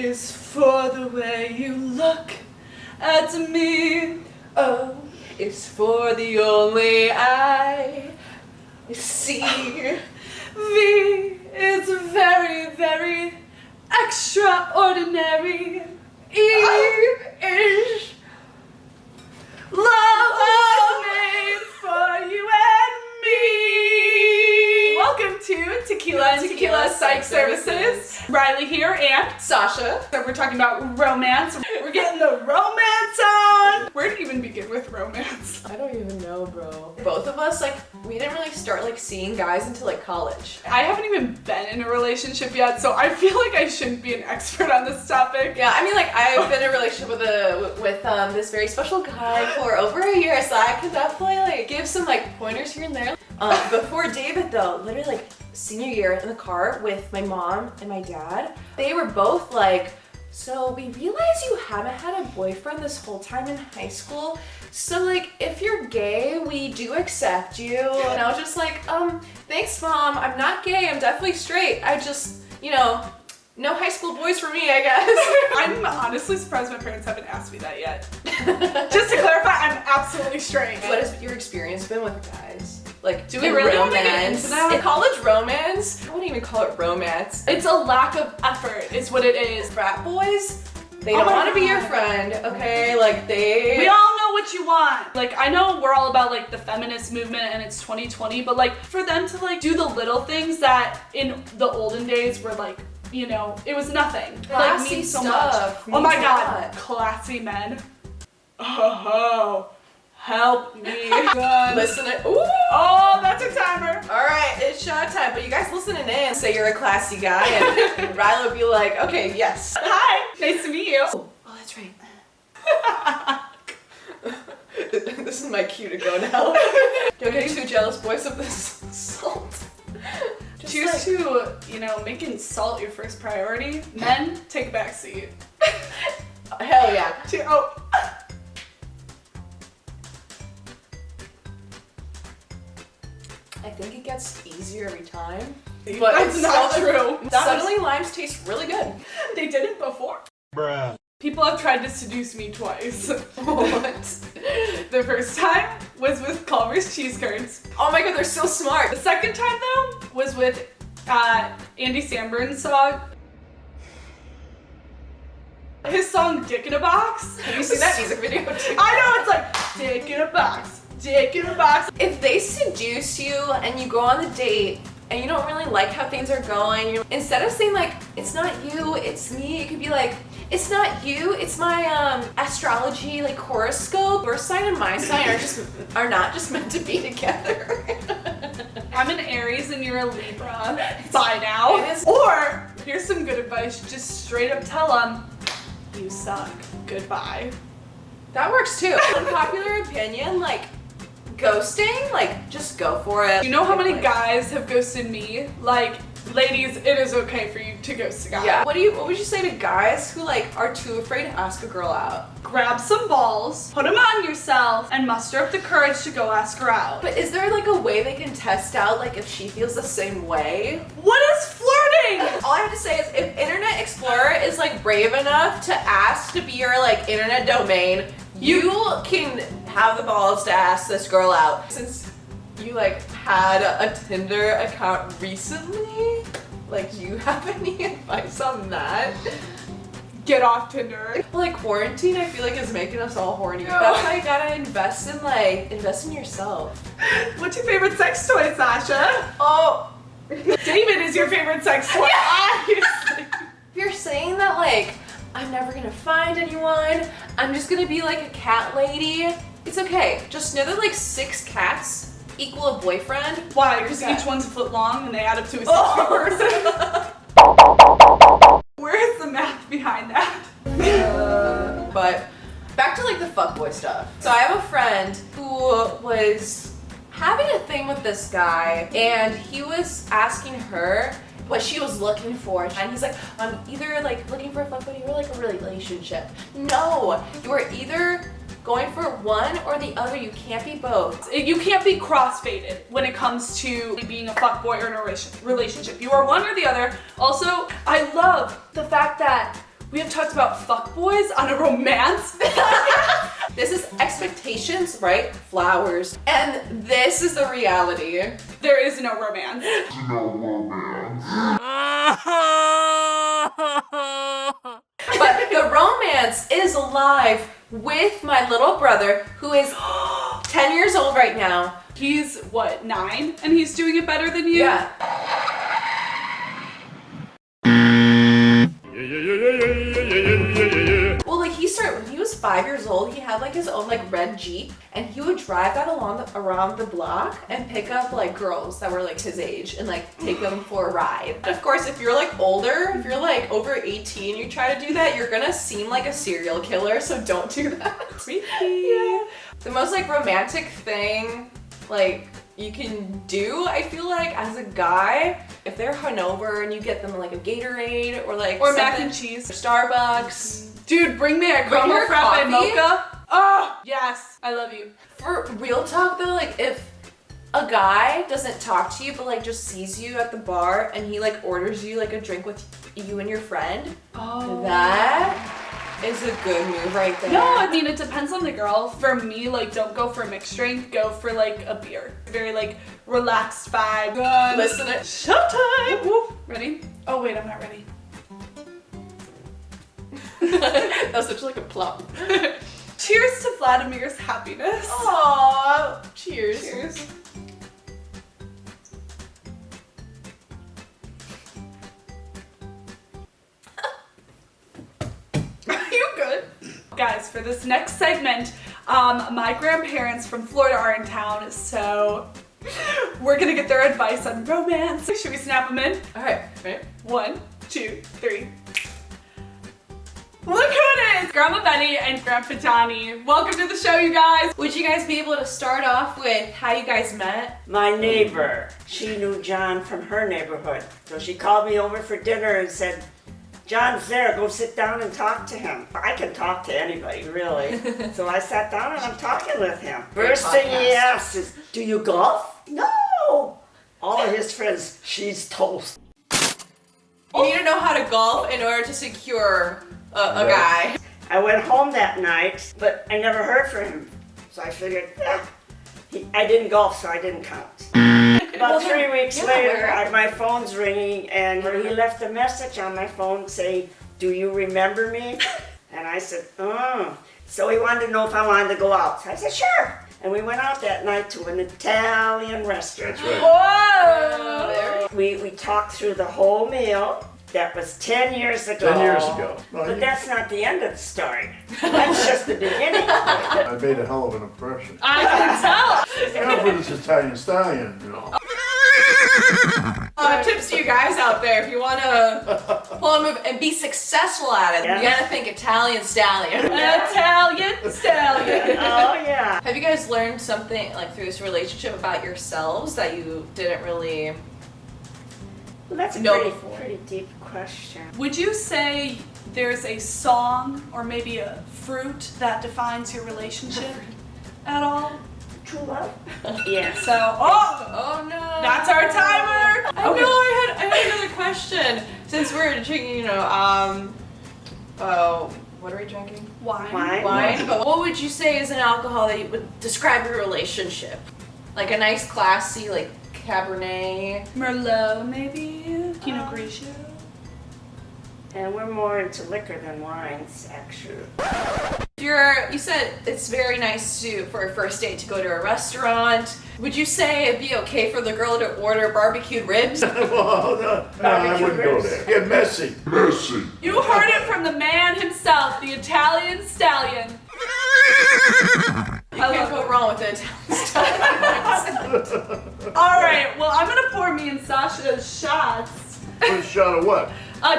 is for the way you look at me. O is for the only I see. V is very, very extraordinary. E is love was made for you and me. Welcome to Tequila and Tequila Psych Services. Riley here and Sasha. So we're talking about romance. We're getting the romance on. Where to even begin with romance? I don't even know, bro. Both of us, we didn't really start seeing guys until college. I haven't even been in a relationship yet, so I feel like I shouldn't be an expert on this topic. Yeah, I mean, I've been in a relationship with this very special guy for over a year, so I could definitely give some pointers here and there. Before David though, literally senior year in the car with my mom and my dad, they were both so we realize you haven't had a boyfriend this whole time in high school, so if you're gay, we do accept you. And I was just thanks mom, I'm not gay, I'm definitely straight. I just, no high school boys for me, I guess. I'm honestly surprised my parents haven't asked me that yet. Just to clarify, I'm absolutely straight. What has your experience been with guys? Do we really want to get into that? In college romance? I wouldn't even call it romance. It's a lack of effort is what it is. Frat boys, they don't want to be your friend, okay? We all know what you want. I know we're all about the feminist movement and it's 2020, but for them to do the little things that in the olden days were it was nothing. Classy means so stuff. much. Oh my god, classy men. Oh, help me. God. Listen it. Ooh. Oh, that's a timer. All right, it's shot time. But you guys listening in, say you're a classy guy, and Riley will be like, okay, yes. Hi, nice to meet you. Oh, that's right. This is my cue to go now. Don't get too jealous, boys, of this salt. Cheers to, making salt your first priority. Men, take a back seat. Hell yeah. Oh. I think it gets easier every time. But that's not true. Suddenly limes taste really good. They didn't before. Bruh. People have tried to seduce me twice. What? The first time was with Culver's cheese curds. Oh my god, they're so smart. The second time though was with Andy Samberg's song. His song Dick in a Box. Have you seen that music video too? I know, it's Dick in a Box, Dick in a Box. If they seduce you and you go on the date and you don't really like how things are going, instead of saying it's not you, it's me, it could be it's not you, it's my astrology horoscope. Your sign and my sign are not just meant to be together. I'm an Aries and you're a Libra. Bye now. Or here's some good advice. Just straight up tell them you suck. Goodbye. That works too. Unpopular opinion, ghosting, just go for it. You know how many guys have ghosted me? Ladies, it is okay for you to ghost a guy. Yeah. What would you say to guys who are too afraid to ask a girl out? Grab some balls, put them on yourself, and muster up the courage to go ask her out. But is there a way they can test out if she feels the same way? What is flirting? All I have to say is if Internet Explorer is brave enough to ask to be your internet domain, you can have the balls to ask this girl out. Since you had a Tinder account recently, do you have any advice on that? Get off Tinder. Quarantine I feel is making us all horny. No. That's why you gotta invest in yourself. What's your favorite sex toy, Sasha? Oh, David is your favorite sex toy, obviously. If you're saying that I'm never gonna find anyone, I'm just gonna be a cat lady, it's okay. Just know that 6 cats equal a boyfriend. Why? Because each one's a foot long and they add up to a 6 person. Where's the math behind that? But back to the fuckboy stuff. So I have a friend who was having a thing with this guy and he was asking her what she was looking for, and he's I'm either looking for a fuckboy or a relationship. No, you are either going for one or the other. You can't be both. You can't be crossfaded when it comes to being a fuckboy or in a relationship. You are one or the other. Also, I love the fact that We have talked about fuckboys on a romance. This is expectations, right? Flowers. And this is the reality. There is no romance. But the romance is alive with my little brother, who is 10 years old right now. He's what, 9? And he's doing it better than you? Yeah. Well, like when he was 5 years old, he had like his own like red Jeep, and he would drive that around the block and pick up like girls that were like his age and like take them for a ride. Of course, if you're like older, if you're like over 18, you try to do that, you're gonna seem like a serial killer, so don't do that. Creepy. Yeah. The most like romantic thing like you can do, I feel like, as a guy, if they're hungover and you get them like a Gatorade or like mac and cheese, or Starbucks. Dude, bring me a Bring caramel her frappe coffee. mocha. Oh, yes, I love you. For real talk though, like if a guy doesn't talk to you but like just sees you at the bar and he like orders you like a drink with you and your friend, that is a good move right there. No, I mean, it depends on the girl. For me, like, don't go for a mixed drink, go for like a beer. Very like relaxed vibe. Listen to showtime. Whoop. Ready? Oh wait, I'm not ready. That was such like a plop. Cheers to Vladimir's happiness. Aww, cheers. Cheers. Are you good? Guys, for this next segment, my grandparents from Florida are in town, so we're gonna get their advice on romance. Should we snap them in? All right, ready? 1, 2, 3. Look who it is! Grandma Betty and Grandpa Johnny. Welcome to the show, you guys. Would you guys be able to start off with how you guys met? My neighbor, she knew John from her neighborhood. So she called me over for dinner and said, John's there, go sit down and talk to him. I can talk to anybody, really. So I sat down and I'm talking with him. First thing he asked is, do you golf? No! All of his friends, she's toast. You need to know how to golf in order to secure a guy. I went home that night, but I never heard from him. So I figured, I didn't golf, so I didn't count. About 3 weeks later, my phone's ringing, and he left a message on my phone saying, do you remember me? And I said, oh. So he wanted to know if I wanted to go out. So I said, sure. And we went out that night to an Italian restaurant. That's right. Whoa! We talked through the whole meal. That was 10 years ago. 10 years ago. But that's not the end of the story. That's just the beginning. I made a hell of an impression. I can tell. Yeah, for this Italian stallion, you know. Tips to you guys out there, if you want to pull a move and be successful at it, you gotta think Italian stallion. Italian stallion. Oh, yeah. Have you guys learned something like through this relationship about yourselves that you didn't really Well, that's a know pretty deep question. Would you say there's a song or maybe a fruit that defines your relationship at all? True love? Yes. So, Oh no! that's our timer. I know. I had another question. Since we're drinking, you know, what are we drinking? Wine. Wine. But what would you say is an alcohol that would describe your relationship? Like a nice, classy, like Cabernet. Merlot, maybe. Pinot Grigio. And we're more into liquor than wines, actually. You said it's very nice for a first date to go to a restaurant. Would you say it'd be okay for the girl to order barbecued ribs? Well, no, I wouldn't go there. Get messy. Messy. You heard it from the man himself, the Italian stallion. You can't go wrong with the Italian style. All right, well, I'm gonna pour me and Sasha's shots. Put a shot of what?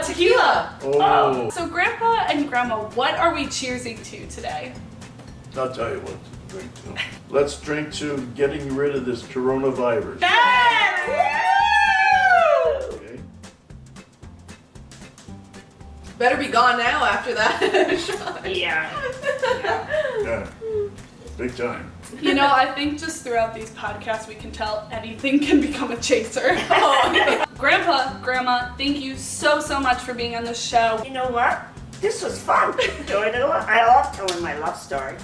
Tequila. Oh. So, Grandpa and Grandma, what are we cheersing to today? I'll tell you what to drink to. Let's drink to getting rid of this coronavirus. Yes! Okay? Better be gone now after that shot. Yeah. Yeah. Big time. You know, I think just throughout these podcasts, we can tell anything can become a chaser. Oh, Grandpa, Grandma, thank you so much for being on the show. You know what? This was fun. Enjoyed it a lot. I love telling my love story.